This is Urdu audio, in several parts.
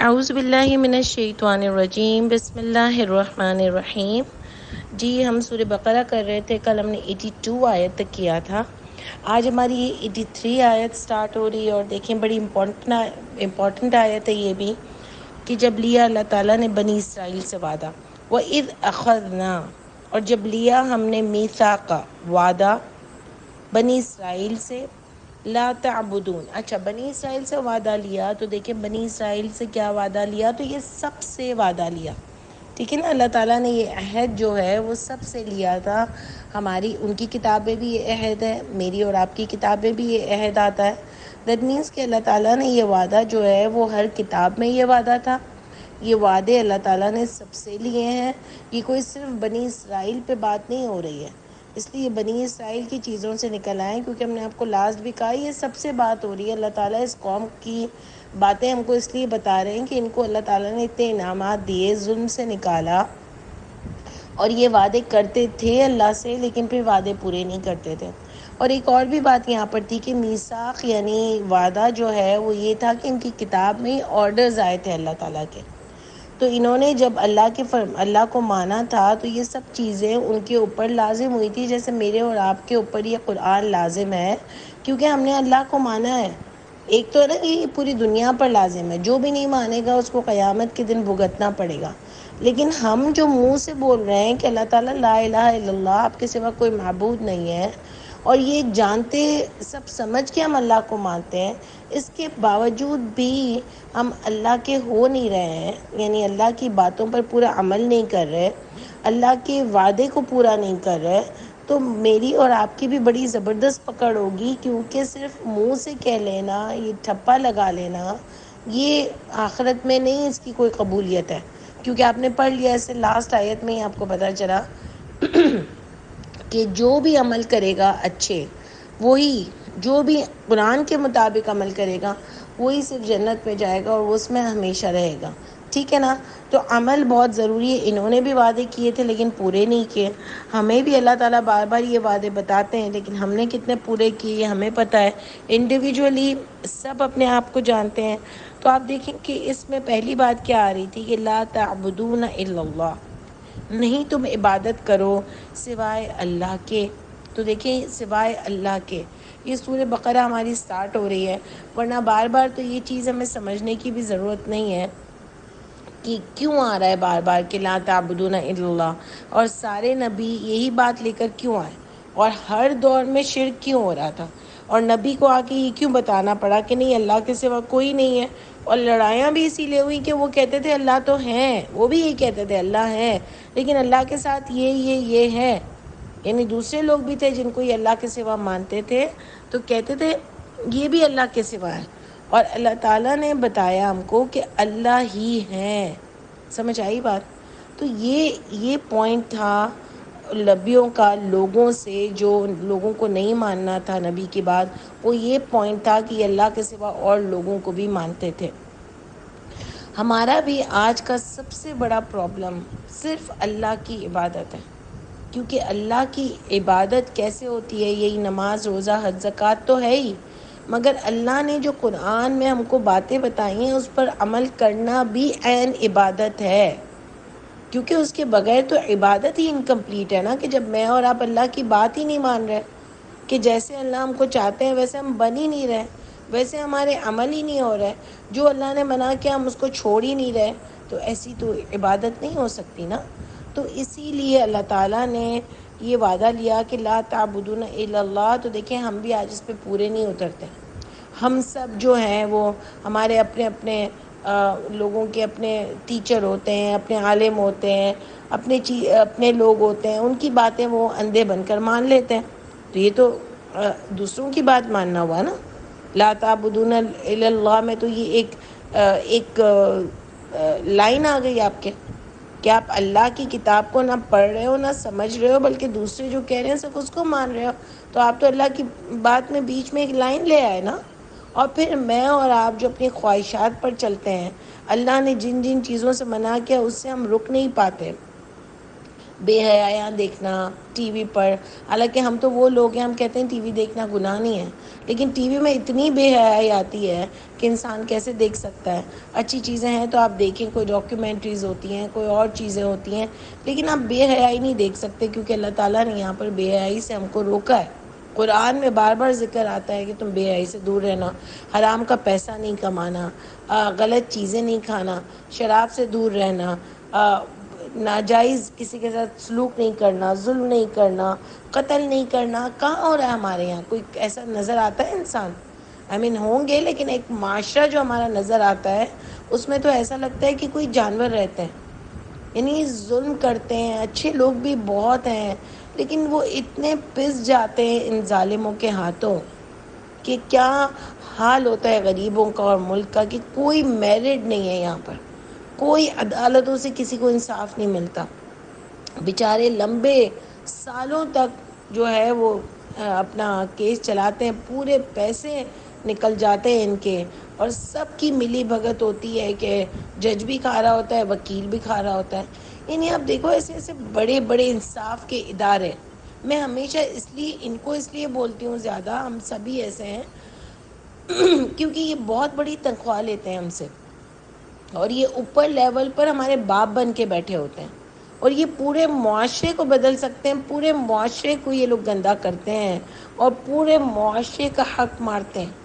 اعوذ باللہ من الشیطان الرجیم، بسم اللہ الرحمن الرحیم۔ جی ہم سورہ بقرہ کر رہے تھے، کل ہم نے 82 آیت تک کیا تھا۔ آج ہماری یہ 83 آیت سٹارٹ ہو رہی ہے، اور دیکھیں بڑی امپورٹنٹ آیت ہے یہ بھی، کہ جب لیا اللہ تعالیٰ نے بنی اسرائیل سے وعدہ، وَإِذْ أَخَذْنَا، اور جب لیا ہم نے میثاق وعدہ بنی اسرائیل سے، لا تعبدون، اچھا بنی اسرائیل سے وعدہ لیا تو دیکھیں بنی اسرائیل سے کیا وعدہ لیا، تو یہ سب سے وعدہ لیا، ٹھیک ہے نا۔ اللہ تعالیٰ نے یہ عہد جو ہے وہ سب سے لیا تھا۔ ہماری ان کی کتابیں بھی یہ عہد ہے، میری اور آپ کی کتابیں بھی یہ عہد آتا ہے۔ دیٹ مینس کہ اللہ تعالیٰ نے یہ وعدہ جو ہے وہ ہر کتاب میں یہ وعدہ تھا، یہ وعدے اللہ تعالیٰ نے سب سے لیے ہیں۔ یہ کوئی صرف بنی اسرائیل پہ بات نہیں ہو رہی ہے، اس لیے بنی اسرائیل کی چیزوں سے نکل آئیں، کیونکہ ہم نے آپ کو لاسٹ بھی کہا یہ سب سے بات ہو رہی ہے۔ اللہ تعالیٰ اس قوم کی باتیں ہم کو اس لیے بتا رہے ہیں کہ ان کو اللہ تعالیٰ نے اتنے انعامات دیے، ظلم سے نکالا، اور یہ وعدے کرتے تھے اللہ سے، لیکن پھر وعدے پورے نہیں کرتے تھے۔ اور ایک اور بھی بات یہاں پر تھی کہ میثاق یعنی وعدہ جو ہے وہ یہ تھا کہ ان کی کتاب میں آرڈرز آئے تھے اللہ تعالیٰ کے، تو انہوں نے جب اللہ کو مانا تھا تو یہ سب چیزیں ان کے اوپر لازم ہوئی تھی، جیسے میرے اور آپ کے اوپر یہ قرآن لازم ہے کیونکہ ہم نے اللہ کو مانا ہے۔ ایک تو ہے نا کہ یہ پوری دنیا پر لازم ہے، جو بھی نہیں مانے گا اس کو قیامت کے دن بھگتنا پڑے گا، لیکن ہم جو منہ سے بول رہے ہیں کہ اللہ تعالیٰ لا الہ الا اللہ، آپ کے سوا کوئی معبود نہیں ہے، اور یہ جانتے سب سمجھ کے ہم اللہ کو مانتے ہیں، اس کے باوجود بھی ہم اللہ کے ہو نہیں رہے ہیں، یعنی اللہ کی باتوں پر پورا عمل نہیں کر رہے، اللہ کے وعدے کو پورا نہیں کر رہے، تو میری اور آپ کی بھی بڑی زبردست پکڑ ہوگی، کیونکہ صرف منہ سے کہہ لینا، یہ ٹھپا لگا لینا، یہ آخرت میں نہیں اس کی کوئی قبولیت ہے، کیونکہ آپ نے پڑھ لیا اسے لاسٹ آیت میں ہی آپ کو پتہ چلا کہ جو بھی عمل کرے گا اچھے، وہی جو بھی قرآن کے مطابق عمل کرے گا وہی صرف جنت میں جائے گا اور وہ اس میں ہمیشہ رہے گا، ٹھیک ہے نا۔ تو عمل بہت ضروری ہے، انہوں نے بھی وعدے کیے تھے لیکن پورے نہیں کیے، ہمیں بھی اللہ تعالیٰ بار بار یہ وعدے بتاتے ہیں لیکن ہم نے کتنے پورے کیے یہ ہمیں پتہ ہے، انڈیویجولی سب اپنے آپ کو جانتے ہیں۔ تو آپ دیکھیں کہ اس میں پہلی بات کیا آ رہی تھی کہ لا تعبدون الا اللہ، نہیں تم عبادت کرو سوائے اللہ کے، تو دیکھیں سوائے اللہ کے، یہ سورہ بقرہ ہماری سٹارٹ ہو رہی ہے، ورنہ بار بار تو یہ چیز ہمیں سمجھنے کی بھی ضرورت نہیں ہے کہ کیوں آ رہا ہے بار بار کہ لا تعبدون الا اللہ، اور سارے نبی یہی بات لے کر کیوں آئے، اور ہر دور میں شرک کیوں ہو رہا تھا، اور نبی کو آ کے یہ کیوں بتانا پڑا کہ نہیں اللہ کے سوا کوئی نہیں ہے، اور لڑائیاں بھی اسی لیے ہوئی کہ وہ کہتے تھے اللہ تو ہیں، وہ بھی یہی کہتے تھے اللہ ہے، لیکن اللہ کے ساتھ یہ ہے، یعنی دوسرے لوگ بھی تھے جن کو یہ اللہ کے سوا مانتے تھے، تو کہتے تھے یہ بھی اللہ کے سوا ہے، اور اللہ تعالیٰ نے بتایا ہم کو کہ اللہ ہی ہے، سمجھ آئی بات۔ تو یہ پوائنٹ تھا نبیوں کا، لوگوں سے جو لوگوں کو نہیں ماننا تھا نبی کی بات، وہ یہ پوائنٹ تھا کہ یہ اللہ کے سوا اور لوگوں کو بھی مانتے تھے۔ ہمارا بھی آج کا سب سے بڑا پرابلم صرف اللہ کی عبادت ہے، کیونکہ اللہ کی عبادت کیسے ہوتی ہے، یہی نماز روزہ حج زکوٰۃ تو ہے ہی، مگر اللہ نے جو قرآن میں ہم کو باتیں بتائی ہیں اس پر عمل کرنا بھی عین عبادت ہے، کیونکہ اس کے بغیر تو عبادت ہی انکمپلیٹ ہے نا، کہ جب میں اور آپ اللہ کی بات ہی نہیں مان رہے، کہ جیسے اللہ ہم کو چاہتے ہیں ویسے ہم بن ہی نہیں رہے، ویسے ہمارے عمل ہی نہیں ہو رہے، جو اللہ نے منع کیا ہم اس کو چھوڑ ہی نہیں رہے، تو ایسی تو عبادت نہیں ہو سکتی نا۔ تو اسی لیے اللہ تعالیٰ نے یہ وعدہ لیا کہ لا تعبدون الا اللہ، تو دیکھیں ہم بھی آج اس پہ پورے نہیں اترتے، ہم سب جو ہیں وہ ہمارے اپنے اپنے لوگوں کے اپنے ٹیچر ہوتے ہیں، اپنے عالم ہوتے ہیں، اپنے لوگ ہوتے ہیں، ان کی باتیں وہ اندھے بن کر مان لیتے ہیں، تو یہ تو دوسروں کی بات ماننا ہوا نا۔ لا تعبدون الا اللہ میں تو یہ ایک لائن آ گئی آپ کے، کہ آپ اللہ کی کتاب کو نہ پڑھ رہے ہو نہ سمجھ رہے ہو، بلکہ دوسرے جو کہہ رہے ہیں صرف اس کو مان رہے ہو، تو آپ تو اللہ کی بات میں بیچ میں ایک لائن لے آئے نا۔ اور پھر میں اور آپ جو اپنی خواہشات پر چلتے ہیں، اللہ نے جن جن چیزوں سے منع کیا اس سے ہم رک نہیں پاتے، بے حیاں دیکھنا ٹی وی پر. حالانکہ ہم تو وہ لوگ ہیں، ہم کہتے ہیں ٹی وی دیکھنا گناہ نہیں ہے، لیکن ٹی وی میں اتنی بے حیائی آتی ہے کہ انسان کیسے دیکھ سکتا ہے. اچھی چیزیں ہیں تو آپ دیکھیں، کوئی ڈاکیومنٹریز ہوتی ہیں، کوئی اور چیزیں ہوتی ہیں، لیکن آپ بے حیائی نہیں دیکھ سکتے، کیونکہ اللہ تعالیٰ نے یہاں پر بے حیائی سے ہم کو روکا ہے. قرآن میں بار بار ذکر آتا ہے کہ تم بے حیائی سے دور رہنا، حرام کا پیسہ نہیں کمانا، غلط چیزیں نہیں کھانا، شراب سے دور رہنا، ناجائز کسی کے ساتھ سلوک نہیں کرنا، ظلم نہیں کرنا، قتل نہیں کرنا. کہاں ہو رہا ہے ہمارے یہاں؟ کوئی ایسا نظر آتا ہے انسان؟ ہوں گے، لیکن ایک معاشرہ جو ہمارا نظر آتا ہے اس میں تو ایسا لگتا ہے کہ کوئی جانور رہتے ہیں. یعنی ظلم کرتے ہیں، اچھے لوگ بھی بہت ہیں، لیکن وہ اتنے پس جاتے ہیں ان ظالموں کے ہاتھوں کہ کیا حال ہوتا ہے غریبوں کا اور ملک کا، کہ کوئی میرٹ نہیں ہے یہاں پر. کوئی عدالتوں سے کسی کو انصاف نہیں ملتا. بیچارے لمبے سالوں تک جو ہے وہ اپنا کیس چلاتے ہیں، پورے پیسے نکل جاتے ہیں ان کے، اور سب کی ملی بھگت ہوتی ہے کہ جج بھی کھا رہا ہوتا ہے، وکیل بھی کھا رہا ہوتا ہے. یعنی آپ دیکھو ایسے ایسے بڑے بڑے انصاف کے ادارے. میں ہمیشہ اس لیے بولتی ہوں، زیادہ ہم سبھی ایسے ہیں کیونکہ یہ بہت بڑی تنخواہ لیتے ہیں ہم سے، اور یہ اوپر لیول پر ہمارے باپ بن کے بیٹھے ہوتے ہیں، اور یہ پورے معاشرے کو بدل سکتے ہیں. پورے معاشرے کو یہ لوگ گندا کرتے ہیں اور پورے معاشرے کا حق مارتے ہیں.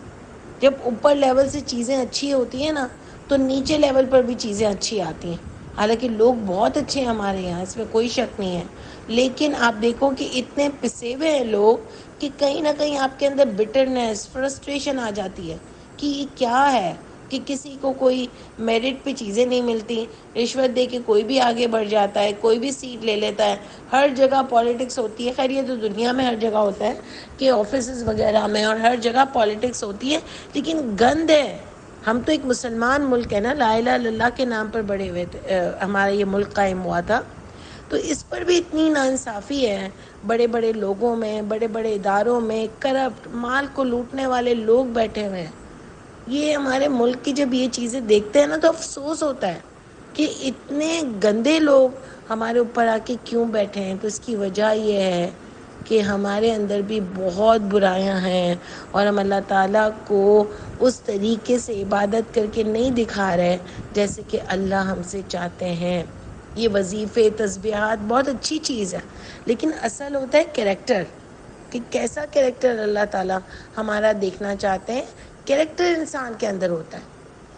جب اوپر لیول سے چیزیں اچھی ہوتی ہیں نا، تو نیچے لیول پر بھی چیزیں اچھی آتی ہیں. حالانکہ لوگ بہت اچھے ہیں ہمارے یہاں، اس میں کوئی شک نہیں ہے، لیکن آپ دیکھو کہ اتنے پسے ہوئے ہیں لوگ کہ کہیں نہ کہیں آپ کے اندر بٹرنس، فرسٹریشن آ جاتی ہے کہ یہ کیا ہے، کہ کسی کو کوئی میرٹ پہ چیزیں نہیں ملتی، رشوت دے کے کوئی بھی آگے بڑھ جاتا ہے، کوئی بھی سیٹ لے لیتا ہے. ہر جگہ پالیٹکس ہوتی ہے. خیر یہ تو دنیا میں ہر جگہ ہوتا ہے کہ آفیسز وغیرہ میں اور ہر جگہ پالیٹکس ہوتی ہے، لیکن گند ہے. ہم تو ایک مسلمان ملک ہے نا، لا الہ الا اللہ کے نام پر بڑے ہوئے تھے، ہمارا یہ ملک قائم ہوا تھا. تو اس پر بھی اتنی ناانصافی ہے بڑے بڑے لوگوں میں، بڑے بڑے اداروں میں، کرپٹ مال کو لوٹنے والے لوگ بیٹھے ہوئے ہیں. یہ ہمارے ملک کی جب یہ چیزیں دیکھتے ہیں نا تو افسوس ہوتا ہے کہ اتنے گندے لوگ ہمارے اوپر آ کے کیوں بیٹھے ہیں. تو اس کی وجہ یہ ہے کہ ہمارے اندر بھی بہت برائیاں ہیں، اور ہم اللہ تعالیٰ کو اس طریقے سے عبادت کر کے نہیں دکھا رہے جیسے کہ اللہ ہم سے چاہتے ہیں. یہ وظیفے تسبیحات بہت اچھی چیز ہے، لیکن اصل ہوتا ہے کریکٹر، کہ کیسا کریکٹر اللہ تعالیٰ ہمارا دیکھنا چاہتے ہیں. کریکٹر انسان کے اندر ہوتا ہے،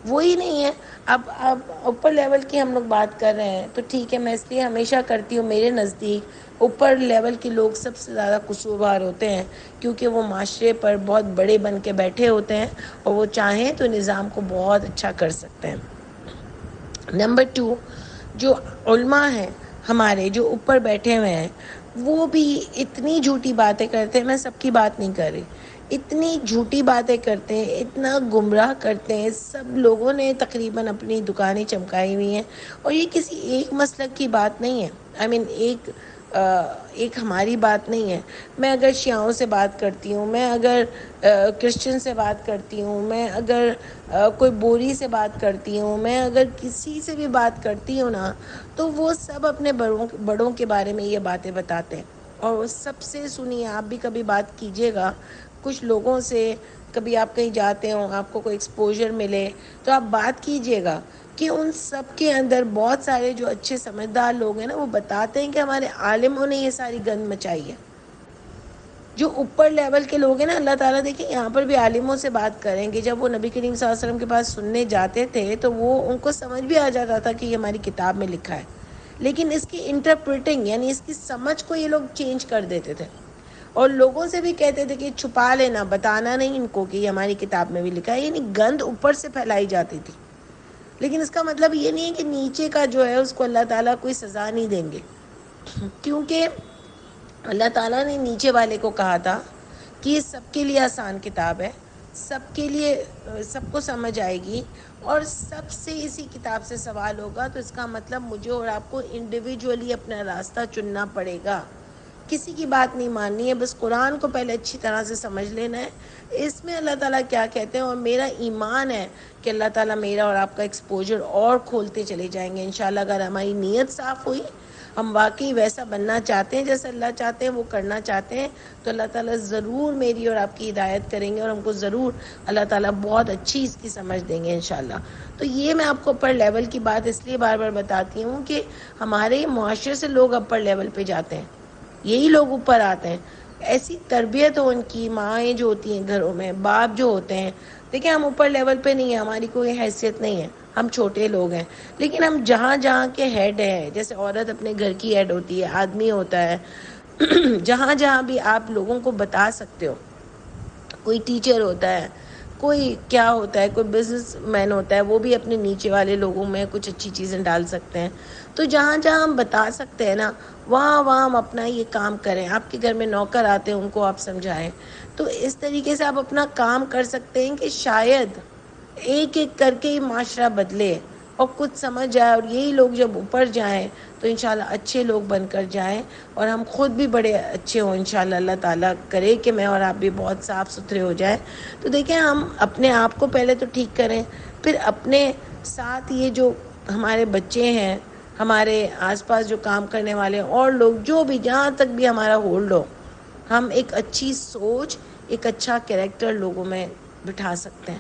وہی نہیں ہے. اب اوپر لیول کی ہم لوگ بات کر رہے ہیں تو ٹھیک ہے، میں اس لیے ہمیشہ کرتی ہوں، میرے نزدیک اوپر لیول کے لوگ سب سے زیادہ قصوروار ہوتے ہیں، کیونکہ وہ معاشرے پر بہت بڑے بن کے بیٹھے ہوتے ہیں اور وہ چاہیں تو نظام کو بہت اچھا کر سکتے ہیں. نمبر 2، جو علماء ہیں ہمارے جو اوپر بیٹھے ہوئے ہیں، وہ بھی اتنی جھوٹی باتیں کرتے ہیں. میں سب کی بات نہیں کر رہی، اتنی جھوٹی باتیں کرتے ہیں، اتنا گمراہ کرتے ہیں. سب لوگوں نے تقریباً اپنی دکانیں چمکائی ہوئی ہیں، اور یہ کسی ایک مسلک کی بات نہیں ہے. ایک ہماری بات نہیں ہے. میں اگر شیعوں سے بات کرتی ہوں، میں اگر کرسچن سے بات کرتی ہوں، میں اگر کوئی بوری سے بات کرتی ہوں، میں اگر کسی سے بھی بات کرتی ہوں نا، تو وہ سب اپنے بڑوں کے بارے میں یہ باتیں بتاتے ہیں. اور سب سے سنیے، آپ بھی کبھی بات کیجیے گا کچھ لوگوں سے، کبھی آپ کہیں جاتے ہوں، آپ کو کوئی ایکسپوجر ملے تو آپ بات کیجیے گا کہ ان سب کے اندر بہت سارے جو اچھے سمجھدار لوگ ہیں نا، وہ بتاتے ہیں کہ ہمارے عالموں نے یہ ساری گند مچائی ہے. جو اوپر لیول کے لوگ ہیں نا، اللہ تعالیٰ دیکھیں یہاں پر بھی عالموں سے بات کریں گے. جب وہ نبی کریم صلی اللہ علیہ وسلم کے پاس سننے جاتے تھے تو وہ ان کو سمجھ بھی آ جاتا تھا کہ یہ ہماری کتاب میں لکھا ہے، لیکن اس کی انٹرپریٹنگ یعنی اس کی سمجھ کو یہ لوگ چینج کر دیتے تھے، اور لوگوں سے بھی کہتے تھے کہ چھپا لینا، بتانا نہیں ان کو کہ یہ ہماری کتاب میں بھی لکھا ہے. یعنی گند اوپر سے پھیلائی جاتی تھی، لیکن اس کا مطلب یہ نہیں ہے کہ نیچے کا جو ہے اس کو اللہ تعالیٰ کوئی سزا نہیں دیں گے. کیونکہ اللہ تعالیٰ نے نیچے والے کو کہا تھا کہ یہ سب کے لیے آسان کتاب ہے، سب کے لیے، سب کو سمجھ آئے گی، اور سب سے اسی کتاب سے سوال ہوگا. تو اس کا مطلب مجھے اور آپ کو انڈیویجولی اپنا راستہ چننا پڑے گا. کسی کی بات نہیں ماننی ہے، بس قرآن کو پہلے اچھی طرح سے سمجھ لینا ہے اس میں اللہ تعالیٰ کیا کہتے ہیں. اور میرا ایمان ہے کہ اللہ تعالیٰ میرا اور آپ کا ایکسپوجر اور کھولتے چلے جائیں گے انشاءاللہ. اگر ہماری نیت صاف ہوئی، ہم واقعی ویسا بننا چاہتے ہیں جیسے اللہ چاہتے ہیں، وہ کرنا چاہتے ہیں، تو اللہ تعالیٰ ضرور میری اور آپ کی ہدایت کریں گے، اور ہم کو ضرور اللہ تعالیٰ بہت اچھی اس کی سمجھ دیں گے انشاءاللہ. تو یہ میں آپ کو اپر لیول کی بات اس لیے بار بار بتاتی ہوں کہ ہمارے معاشرے سے لوگ اپر لیول پہ جاتے ہیں، یہی لوگ اوپر آتے ہیں. ایسی تربیت ہو ان کی، مائیں جو ہوتی ہیں گھروں میں، باپ جو ہوتے ہیں. دیکھیں ہم اوپر لیول پہ نہیں ہیں، ہماری کوئی حیثیت نہیں ہے، ہم چھوٹے لوگ ہیں، لیکن ہم جہاں جہاں کے ہیڈ ہیں، جیسے عورت اپنے گھر کی ہیڈ ہوتی ہے، آدمی ہوتا ہے، جہاں جہاں بھی آپ لوگوں کو بتا سکتے ہو. کوئی ٹیچر ہوتا ہے، کوئی کیا ہوتا ہے، کوئی بزنس مین ہوتا ہے، وہ بھی اپنے نیچے والے لوگوں میں کچھ اچھی چیزیں ڈال سکتے ہیں. تو جہاں جہاں ہم بتا سکتے ہیں نا، وہاں وہاں ہم اپنا یہ کام کریں. آپ کے گھر میں نوکر آتے ہیں، ان کو آپ سمجھائیں. تو اس طریقے سے آپ اپنا کام کر سکتے ہیں کہ شاید ایک ایک کر کے ہی معاشرہ بدلے اور کچھ سمجھ جائے. اور یہی لوگ جب اوپر جائیں تو انشاءاللہ اچھے لوگ بن کر جائیں، اور ہم خود بھی بڑے اچھے ہوں انشاءاللہ. اللہ تعالیٰ کرے کہ میں اور آپ بھی بہت صاف ستھرے ہو جائیں. تو دیکھیں ہم اپنے آپ کو پہلے تو ٹھیک کریں، پھر اپنے ساتھ یہ جو ہمارے بچے ہیں، ہمارے آس پاس جو کام کرنے والے اور لوگ، جو بھی جہاں تک بھی ہمارا ہولڈ ہو، ہم ایک اچھی سوچ، ایک اچھا کریکٹر لوگوں میں بٹھا سکتے ہیں.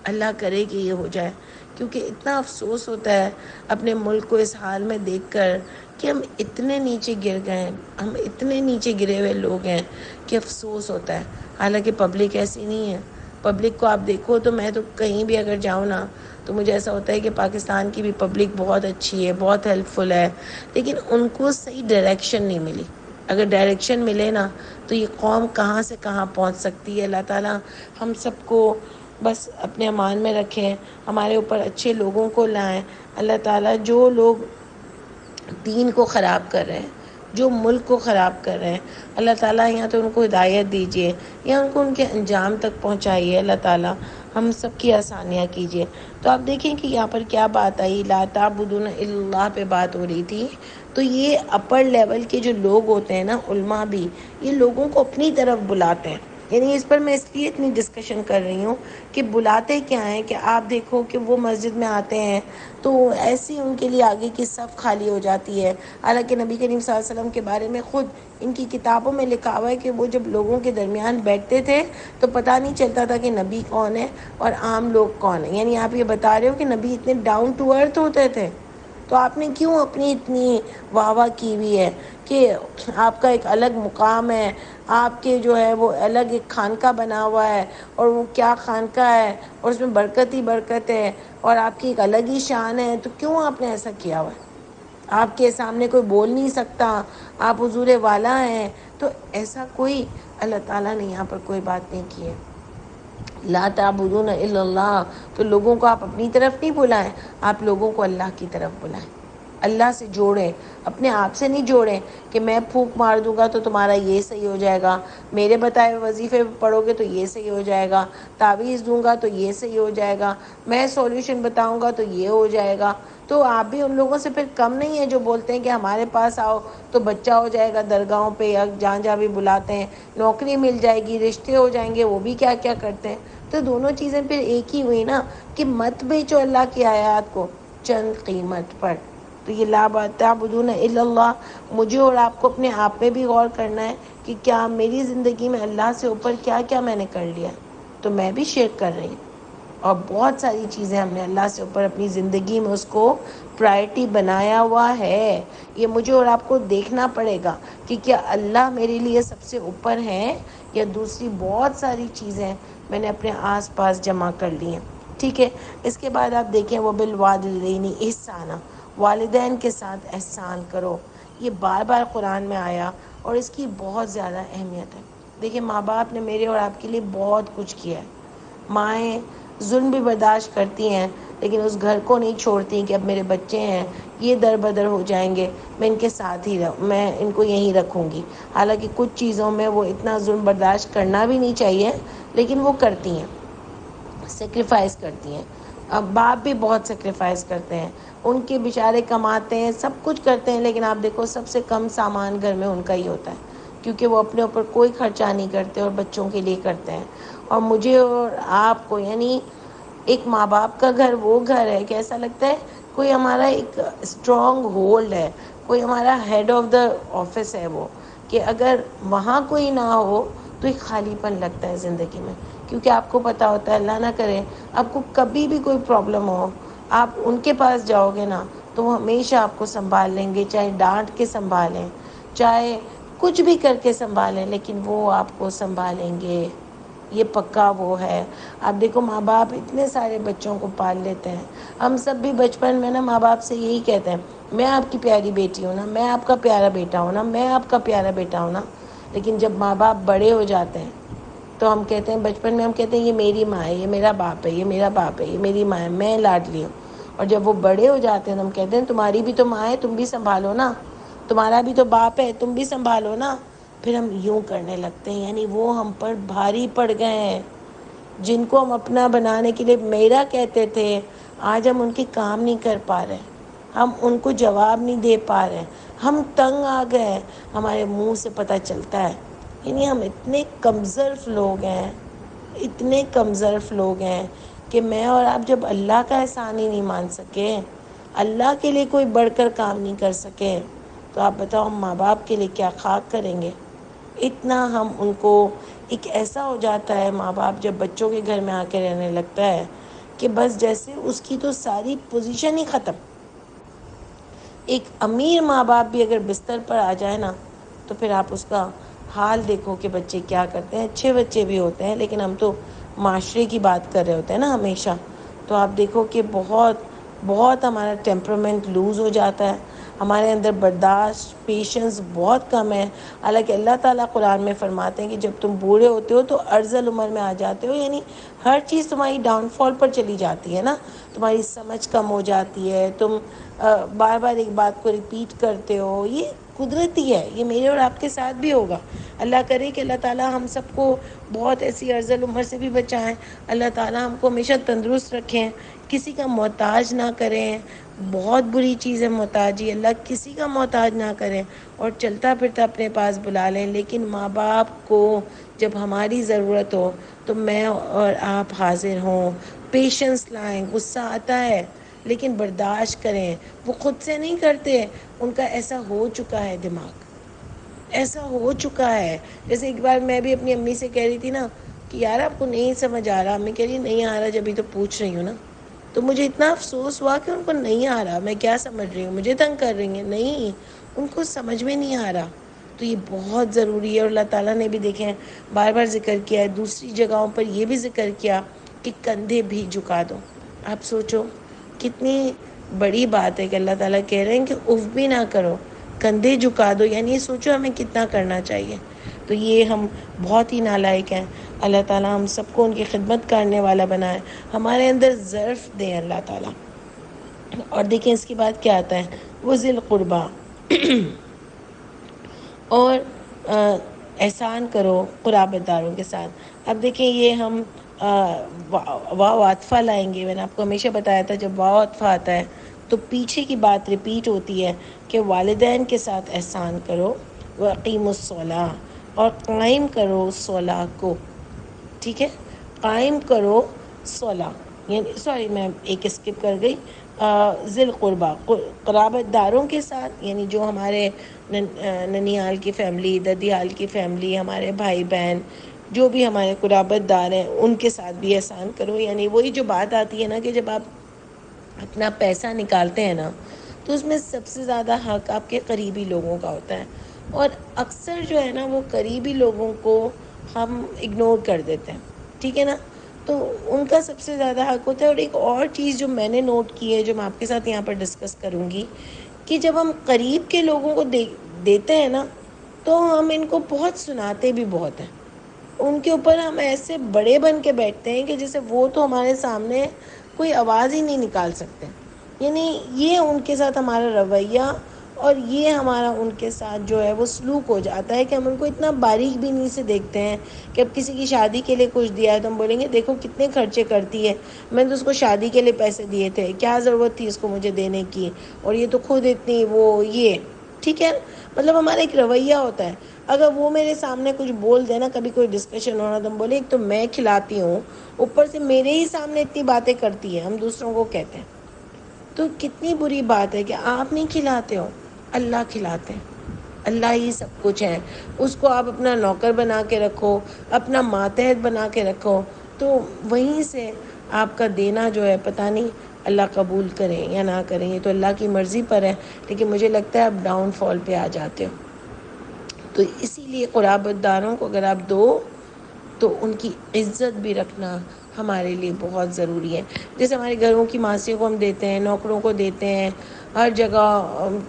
اللہ کرے کہ یہ ہو جائے، کیونکہ اتنا افسوس ہوتا ہے اپنے ملک کو اس حال میں دیکھ کر کہ ہم اتنے نیچے گر گئے ہیں، ہم اتنے نیچے گرے ہوئے لوگ ہیں کہ افسوس ہوتا ہے. حالانکہ پبلک ایسی نہیں ہے. پبلک کو آپ دیکھو تو میں تو کہیں بھی اگر جاؤں نا تو مجھے ایسا ہوتا ہے کہ پاکستان کی بھی پبلک بہت اچھی ہے، بہت ہیلپ فل ہے، لیکن ان کو صحیح ڈائریکشن نہیں ملی. اگر ڈائریکشن ملے نا تو یہ قوم کہاں سے کہاں پہنچ سکتی ہے. اللہ تعالیٰ ہم سب کو بس اپنے امان میں رکھیں، ہمارے اوپر اچھے لوگوں کو لائیں. اللہ تعالیٰ جو لوگ دین کو خراب کر رہے ہیں، جو ملک کو خراب کر رہے ہیں، اللہ تعالیٰ یا تو ان کو ہدایت دیجیے یا ان کو ان کے انجام تک پہنچائیے. اللہ تعالیٰ ہم سب کی آسانیاں کیجیے. تو آپ دیکھیں کہ یہاں پر کیا بات آئی، لا تعبدون الا اللہ پہ بات ہو رہی تھی. تو یہ اپر لیول کے جو لوگ ہوتے ہیں نا، علماء بھی، یہ لوگوں کو اپنی طرف بلاتے ہیں. یعنی اس پر میں اس لیے اتنی ڈسکشن کر رہی ہوں کہ بلاتے کیا ہیں کہ آپ دیکھو کہ وہ مسجد میں آتے ہیں تو ایسی ان کے لیے آگے کی صف خالی ہو جاتی ہے. حالانکہ نبی کریم صلی اللہ علیہ وسلم کے بارے میں خود ان کی کتابوں میں لکھا ہوا ہے کہ وہ جب لوگوں کے درمیان بیٹھتے تھے تو پتہ نہیں چلتا تھا کہ نبی کون ہے اور عام لوگ کون ہیں. یعنی آپ یہ بتا رہے ہو کہ نبی اتنے ڈاؤن ٹو ارتھ ہوتے تھے. تو آپ نے کیوں اپنی اتنی واہ واہ کی ہوئی ہے کہ آپ کا ایک الگ مقام ہے، آپ کے جو ہے وہ الگ ایک خانقاہ بنا ہوا ہے، اور وہ کیا خانقاہ ہے اور اس میں برکت ہی برکت ہے، اور آپ کی ایک الگ ہی شان ہے. تو کیوں آپ نے ایسا کیا ہوا ہے؟ آپ کے سامنے کوئی بول نہیں سکتا، آپ حضور والا ہیں. تو ایسا کوئی اللہ تعالیٰ نے یہاں پر کوئی بات نہیں کی ہے. لا تعبدون الا اللہ. تو لوگوں کو آپ اپنی طرف نہیں بلائیں، آپ لوگوں کو اللہ کی طرف بلائیں. اللہ سے جوڑیں، اپنے آپ سے نہیں جوڑیں کہ میں پھونک مار دوں گا تو تمہارا یہ صحیح ہو جائے گا، میرے بتائے وظیفے پڑھو گے تو یہ صحیح ہو جائے گا، تعویذ دوں گا تو یہ صحیح ہو جائے گا، میں سولوشن بتاؤں گا تو یہ ہو جائے گا. تو آپ بھی ان لوگوں سے پھر کم نہیں ہیں جو بولتے ہیں کہ ہمارے پاس آؤ تو بچہ ہو جائے گا، درگاہوں پہ یا جہاں جہاں بھی بلاتے ہیں، نوکری مل جائے گی، رشتے ہو جائیں گے. وہ بھی کیا کیا کرتے ہیں. تو دونوں چیزیں پھر ایک ہی ہوئی نا کہ مت بیچو اللہ کی آیات کو چند قیمت پر. تو یہ لا تعبدون الا اللہ، مجھے اور آپ کو اپنے آپ پہ بھی غور کرنا ہے کہ کیا میری زندگی میں اللہ سے اوپر کیا کیا میں نے کر لیا. تو میں بھی شرک کر رہی ہوں، اور بہت ساری چیزیں ہم نے اللہ سے اوپر اپنی زندگی میں اس کو پرائرٹی بنایا ہوا ہے. یہ مجھے اور آپ کو دیکھنا پڑے گا کہ کیا اللہ میرے لیے سب سے اوپر ہیں یا دوسری بہت ساری چیزیں میں نے اپنے آس پاس جمع کر لی ہیں. ٹھیک ہے. اس کے بعد آپ دیکھیں وبالوالدین احسانا، والدین کے ساتھ احسان کرو. یہ بار بار قرآن میں آیا اور اس کی بہت زیادہ اہمیت ہے. دیکھیں ماں باپ نے میرے اور آپ کے لیے بہت کچھ کیا ہے. مائیں ظلم بھی برداشت کرتی ہیں لیکن اس گھر کو نہیں چھوڑتی کہ اب میرے بچے ہیں یہ در بدر ہو جائیں گے، میں ان کے ساتھ ہی میں ان کو یہیں رکھوں گی. حالانکہ کچھ چیزوں میں وہ اتنا ظلم برداشت کرنا بھی نہیں چاہیے لیکن وہ کرتی ہیں، سیکریفائز کرتی ہیں. اب باپ بھی بہت سیکریفائز کرتے ہیں، ان کے بیچارے کماتے ہیں، سب کچھ کرتے ہیں، لیکن آپ دیکھو سب سے کم سامان گھر میں ان کا ہی ہوتا ہے. کیونکہ وہ اپنے اوپر کوئی خرچہ نہیں کرتے اور بچوں کے لیے کرتے ہیں. اور مجھے اور آپ کو یعنی ایک ماں باپ کا گھر وہ گھر ہے کہ ایسا لگتا ہے کوئی ہمارا ایک اسٹرانگ ہولڈ ہے، کوئی ہمارا ہیڈ آف دا آفس ہے وہ، کہ اگر وہاں کوئی نہ ہو تو ایک خالی پن لگتا ہے زندگی میں. کیونکہ آپ کو پتہ ہوتا ہے اللہ نہ کرے آپ کو کبھی بھی کوئی پرابلم ہو، آپ ان کے پاس جاؤ گے نا تو وہ ہمیشہ آپ کو سنبھال لیں گے، چاہے ڈانٹ کے سنبھالیں، چاہے کچھ بھی کر کے سنبھالیں، لیکن وہ آپ کو سنبھالیں گے. یہ پکا وہ ہے. آپ دیکھو ماں باپ اتنے سارے بچوں کو پال لیتے ہیں. ہم سب بھی بچپن میں نا ماں باپ سے یہی کہتے ہیں میں آپ کی پیاری بیٹی ہوں نا، میں آپ کا پیارا بیٹا ہوں نا، میں آپ کا پیارا بیٹا ہوں نا. لیکن جب ماں باپ بڑے ہو جاتے ہیں تو ہم کہتے ہیں، بچپن میں ہم کہتے ہیں یہ میری ماں ہے، یہ میرا باپ ہے، یہ میرا باپ ہے، یہ میری ماں ہے، میں لاڈلی ہوں. اور جب وہ بڑے ہو جاتے ہیں تو ہم کہتے ہیں تمہاری بھی تو ماں ہے، تم بھی سنبھالو نا، تمہارا بھی تو باپ ہے، تم بھی سنبھالو نا. پھر ہم یوں کرنے لگتے ہیں، یعنی وہ ہم پر بھاری پڑ گئے ہیں. جن کو ہم اپنا بنانے کے لیے میرا کہتے تھے، آج ہم ان کے کام نہیں کر پا رہے، ہم ان کو جواب نہیں دے پا رہے، ہم تنگ آ گئے. ہمارے منہ سے پتہ چلتا ہے. یعنی ہم اتنے کمظرف لوگ ہیں، اتنے کمظرف لوگ ہیں کہ میں اور آپ جب اللہ کا احسان ہی نہیں مان سکے، اللہ کے لیے کوئی بڑھ کر کام نہیں کر سکے، تو آپ بتاؤ ہم ماں باپ کے لیے کیا خاک کریں گے. اتنا ہم ان کو ایک ایسا ہو جاتا ہے ماں باپ جب بچوں کے گھر میں آ کے رہنے لگتا ہے کہ بس جیسے اس کی تو ساری پوزیشن ہی ختم. ایک امیر ماں باپ بھی اگر بستر پر آ جائے نا تو پھر آپ اس کا حال دیکھو کہ بچے کیا کرتے ہیں. اچھے بچے بھی ہوتے ہیں لیکن ہم تو معاشرے کی بات کر رہے ہوتے ہیں نا ہمیشہ. تو آپ دیکھو کہ بہت بہت ہمارا ٹیمپرامنٹ لوز ہو جاتا ہے، ہمارے اندر برداشت پیشنس بہت کم ہے. حالانکہ اللہ تعالیٰ قرآن میں فرماتے ہیں کہ جب تم بوڑھے ہوتے ہو تو ارذل عمر میں آ جاتے ہو، یعنی ہر چیز تمہاری ڈاؤن فال پر چلی جاتی ہے نا. تمہاری سمجھ کم ہو جاتی ہے، تم بار بار ایک بات کو ریپیٹ کرتے ہو. یہ قدرتی ہے، یہ میرے اور آپ کے ساتھ بھی ہوگا. اللہ کرے کہ اللہ تعالیٰ ہم سب کو بہت ایسی ارذل عمر سے بھی بچائیں. اللہ تعالیٰ ہم کو ہمیشہ تندرست رکھیں، کسی کا محتاج نہ کریں. بہت بری چیز ہے محتاجی، اللہ کسی کا محتاج نہ کریں اور چلتا پھرتا اپنے پاس بلا لیں. لیکن ماں باپ کو جب ہماری ضرورت ہو تو میں اور آپ حاضر ہوں. پیشنس لائیں، غصہ آتا ہے لیکن برداشت کریں. وہ خود سے نہیں کرتے، ان کا ایسا ہو چکا ہے دماغ، ایسا ہو چکا ہے. جیسے ایک بار میں بھی اپنی امی سے کہہ رہی تھی نا کہ یار آپ کو نہیں سمجھ آ رہا. امی کہہ رہی نہیں آ رہا جبھی تو پوچھ رہی ہوں نا. تو مجھے اتنا افسوس ہوا کہ ان کو نہیں آ رہا. میں کیا سمجھ رہی ہوں مجھے تنگ کر رہی ہیں؟ نہیں، ان کو سمجھ میں نہیں آ رہا. تو یہ بہت ضروری ہے. اور اللہ تعالیٰ نے بھی دیکھیں بار بار ذکر کیا ہے، دوسری جگہوں پر یہ بھی ذکر کیا کہ کندھے بھی جھکا دو. آپ سوچو کتنی بڑی بات ہے کہ اللہ تعالیٰ کہہ رہے ہیں کہ اف بھی نہ کرو، کندھے جھکا دو. یعنی سوچو ہمیں کتنا کرنا چاہیے. تو یہ ہم بہت ہی نالائق ہیں. اللہ تعالیٰ ہم سب کو ان کی خدمت کرنے والا بنائے، ہمارے اندر ظرف دیں اللہ تعالیٰ. اور دیکھیں اس کے بعد کیا آتا ہے، وہ ذی القربیٰ اور احسان کرو قرابت داروں کے ساتھ. اب دیکھیں یہ ہم واو عطفہ لائیں گے. میں نے آپ کو ہمیشہ بتایا تھا جب واو عطفہ آتا ہے تو پیچھے کی بات ریپیٹ ہوتی ہے کہ والدین کے ساتھ احسان کرو، وَأَقِیمُوا الصَّلَاةَ اور قائم کرو صلاح کو. ٹھیک ہے، قائم کرو صلاح. یعنی سوری میں ایک اسکپ کر گئی. ذی القربیٰ قرابت داروں کے ساتھ، یعنی جو ہمارے ننیال کی فیملی، ددیال کی فیملی، ہمارے بھائی بہن جو بھی ہمارے قرابت دار ہیں ان کے ساتھ بھی احسان کرو. یعنی وہی جو بات آتی ہے نا کہ جب آپ اپنا پیسہ نکالتے ہیں نا تو اس میں سب سے زیادہ حق آپ کے قریبی لوگوں کا ہوتا ہے. اور اکثر جو ہے نا وہ قریبی لوگوں کو ہم اگنور کر دیتے ہیں. ٹھیک ہے نا، تو ان کا سب سے زیادہ حق ہوتا ہے. اور ایک اور چیز جو میں نے نوٹ کی ہے جو میں آپ کے ساتھ یہاں پر ڈسکس کروں گی کہ جب ہم قریب کے لوگوں کو دیتے ہیں نا تو ہم ان کو بہت سناتے بھی بہت ہیں. ان کے اوپر ہم ایسے بڑے بن کے بیٹھتے ہیں کہ جیسے وہ تو ہمارے سامنے کوئی آواز ہی نہیں نکال سکتے. یعنی یہ ان کے ساتھ ہمارا رویہ اور یہ ہمارا ان کے ساتھ جو ہے وہ سلوک ہو جاتا ہے کہ ہم ان کو اتنا باریک بینی سے دیکھتے ہیں کہ اب کسی کی شادی کے لیے کچھ دیا ہے تو ہم بولیں گے دیکھو کتنے خرچے کرتی ہے، میں نے تو اس کو شادی کے لیے پیسے دیے تھے، کیا ضرورت تھی اس کو مجھے دینے کی، اور یہ تو خود اتنی وہ یہ. ٹھیک ہے، مطلب ہمارا ایک رویہ ہوتا ہے. اگر وہ میرے سامنے کچھ بول دے نا، کبھی کوئی ڈسکشن ہو رہا تو ہم بولے ایک تو میں کھلاتی ہوں، اوپر سے میرے ہی سامنے اتنی باتیں کرتی ہے، ہم دوسروں کو کہتے ہیں. تو کتنی بری بات ہے کہ آپ نہیں کھلاتے ہو، اللہ کھلاتے ہیں. اللہ ہی سب کچھ ہے. اس کو آپ اپنا نوکر بنا کے رکھو، اپنا ماتحت بنا کے رکھو، تو وہیں سے آپ کا دینا جو ہے پتہ نہیں اللہ قبول کریں یا نہ کریں، یہ تو اللہ کی مرضی پر ہے. لیکن مجھے لگتا ہے آپ ڈاؤن فال پہ آ جاتے ہو. تو اسی لیے قرابت داروں کو اگر آپ دو تو ان کی عزت بھی رکھنا ہمارے لیے بہت ضروری ہے. جیسے ہمارے گھروں کی ماسیوں کو ہم دیتے ہیں، نوکروں کو دیتے ہیں، ہر جگہ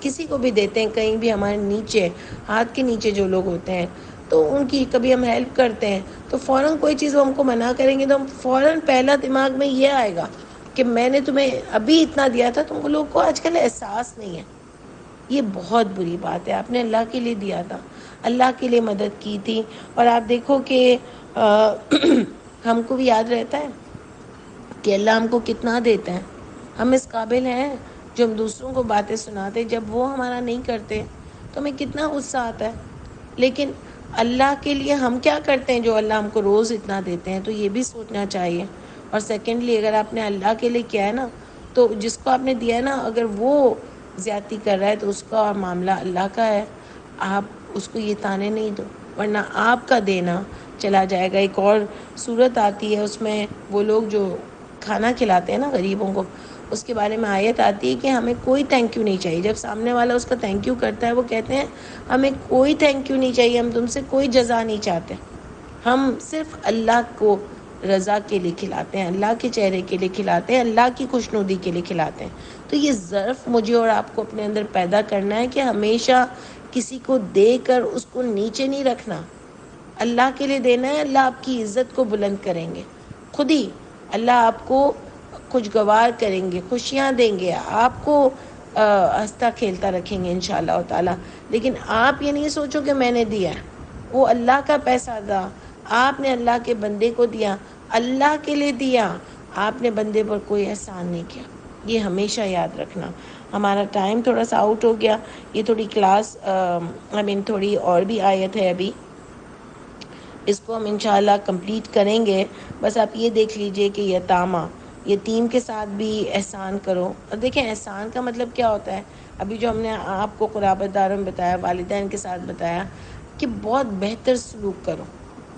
کسی کو بھی دیتے ہیں، کہیں بھی ہمارے نیچے ہاتھ کے نیچے جو لوگ ہوتے ہیں تو ان کی کبھی ہم ہیلپ کرتے ہیں تو فوراً کوئی چیز وہ ہم کو منع کریں گے تو ہم فوراً پہلا دماغ میں یہ آئے گا کہ میں نے تمہیں ابھی اتنا دیا تھا. تم لوگ کو آج کل احساس نہیں ہے. یہ بہت بری بات ہے. آپ نے اللہ کے لیے دیا تھا، اللہ کے لیے مدد کی تھی. اور آپ دیکھو کہ ہم کو بھی یاد رہتا ہے کہ اللہ ہم کو کتنا دیتا ہے. ہم اس قابل ہیں جو ہم دوسروں کو باتیں سناتے، جب وہ ہمارا نہیں کرتے تو ہمیں کتنا غصہ آتا ہے. لیکن اللہ کے لیے ہم کیا کرتے ہیں جو اللہ ہم کو روز اتنا دیتے ہیں؟ تو یہ بھی سوچنا چاہیے. اور سیکنڈلی اگر آپ نے اللہ کے لیے کیا ہے نا، تو جس کو آپ نے دیا ہے نا، اگر وہ زیادتی کر رہا ہے تو اس کا معاملہ اللہ کا ہے. آپ اس کو یہ تانے نہیں دو، ورنہ آپ کا دینا چلا جائے گا. ایک اور صورت آتی ہے، اس میں وہ لوگ جو کھانا کھلاتے ہیں نا غریبوں کو، اس کے بارے میں آیت آتی ہے کہ ہمیں کوئی تھینک یو نہیں چاہیے. جب سامنے والا اس کا تھینک یو کرتا ہے، وہ کہتے ہیں ہمیں کوئی تھینک یو نہیں چاہیے، ہم تم سے کوئی جزا نہیں چاہتے، ہم صرف اللہ کو رضا کے لیے کھلاتے ہیں، اللہ کے چہرے کے لیے کھلاتے ہیں، اللہ کی خوشنودی کے لیے کھلاتے ہیں. تو یہ ظرف مجھے اور آپ کو اپنے اندر پیدا کرنا ہے کہ ہمیشہ کسی کو دے کر اس کو نیچے نہیں رکھنا. اللہ کے لیے دینا ہے، اللہ آپ کی عزت کو بلند کریں گے. خود ہی اللہ آپ کو خوشگوار کریں گے، خوشیاں دیں گے، آپ کو ہنستا کھیلتا رکھیں گے انشاءاللہ تعالی. لیکن آپ یہ نہیں سوچو کہ میں نے دیا ہے، وہ اللہ کا پیسہ تھا، آپ نے اللہ کے بندے کو دیا، اللہ کے لیے دیا، آپ نے بندے پر کوئی احسان نہیں کیا. یہ ہمیشہ یاد رکھنا. ہمارا ٹائم تھوڑا سا آؤٹ ہو گیا. یہ تھوڑی کلاس تھوڑی اور بھی آیت ہے، ابھی اس کو ہم انشاءاللہ کمپلیٹ کریں گے. بس آپ یہ دیکھ لیجئے کہ یتامہ، یتیم کے ساتھ بھی احسان کرو. اور دیکھیں احسان کا مطلب کیا ہوتا ہے، ابھی جو ہم نے آپ کو قرابت داروں میں بتایا، والدین کے ساتھ بتایا کہ بہت بہتر سلوک کرو.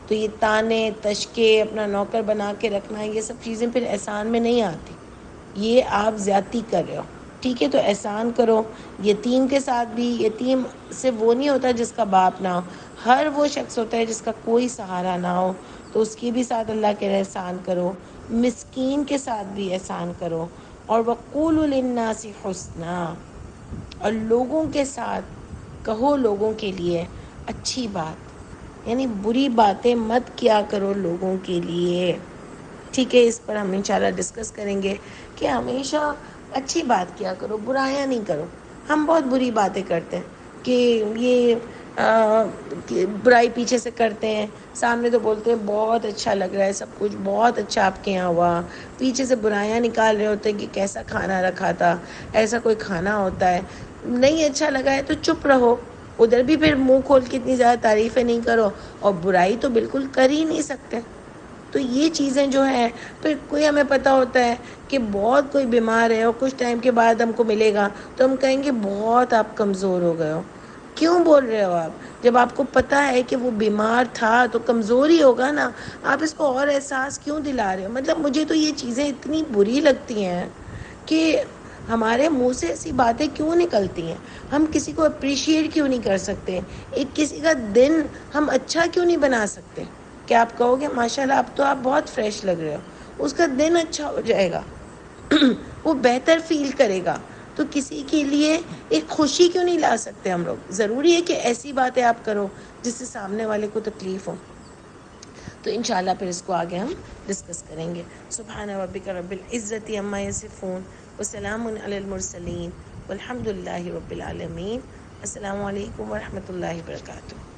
تو یہ تانے تشکے، اپنا نوکر بنا کے رکھنا، یہ سب چیزیں پھر احسان میں نہیں آتی. یہ آپ زیادتی کر رہے ہو. ٹھیک ہے، تو احسان کرو. یتیم کے ساتھ بھی، یتیم سے وہ نہیں ہوتا جس کا باپ نہ ہو، ہر وہ شخص ہوتا ہے جس کا کوئی سہارا نہ ہو، تو اس کے بھی ساتھ اللہ کے احسان کرو. مسکین کے ساتھ بھی احسان کرو. اور وَقُولُوا لِلنَّاسِ حُسْنًا، اور لوگوں کے ساتھ کہو لوگوں کے لیے اچھی بات، یعنی بری باتیں مت کیا کرو لوگوں کے لیے. ٹھیک ہے، اس پر ہم انشاءاللہ ڈسکس کریں گے کہ ہمیشہ اچھی بات کیا کرو، برایاں نہیں کرو. ہم بہت بری باتیں کرتے ہیں کہ یہ برائی پیچھے سے کرتے ہیں، سامنے تو بولتے ہیں بہت اچھا لگ رہا ہے سب کچھ، بہت اچھا آپ کے یہاں ہوا، پیچھے سے برائیاں نکال رہے ہوتے ہیں کہ کیسا کھانا رکھا تھا، ایسا کوئی کھانا ہوتا ہے. نہیں اچھا لگا ہے تو چپ رہو، ادھر بھی پھر منہ کھول کے اتنی زیادہ تعریفیں نہیں کرو، اور برائی تو بالکل کر ہی نہیں سکتے. تو یہ چیزیں جو ہیں، پھر کوئی ہمیں پتہ ہوتا ہے کہ بہت کوئی بیمار ہے اور کچھ ٹائم کے بعد ہم کو ملے گا تو ہم کہیں گے بہت آپ کمزور ہو گئے ہو. کیوں بول رہے ہو آپ؟ جب آپ کو پتہ ہے کہ وہ بیمار تھا تو کمزور ہی ہوگا نا. آپ اس کو اور احساس کیوں دلا رہے ہو؟ مطلب مجھے تو یہ چیزیں اتنی بری لگتی ہیں کہ ہمارے منہ سے ایسی باتیں کیوں نکلتی ہیں. ہم کسی کو اپریشیٹ کیوں نہیں کر سکتے؟ ایک کسی کا دن ہم اچھا کیوں نہیں بنا سکتے؟ کہ آپ کہو گے ماشاءاللہ اب تو آپ بہت فریش لگ رہے ہو، اس کا دن اچھا ہو جائے گا، وہ بہتر فیل کرے گا. تو کسی کے لیے ایک خوشی کیوں نہیں لا سکتے ہم لوگ؟ ضروری ہے کہ ایسی باتیں آپ کرو جس سے سامنے والے کو تکلیف ہو. تو انشاءاللہ پھر اس کو آگے ہم ڈسکس کریں گے. سبحان ربک رب العزت عما یصفون وسلام علی المرسلین والحمد للہ رب العالمین. السلام علیکم ورحمۃ اللہ وبرکاتہ.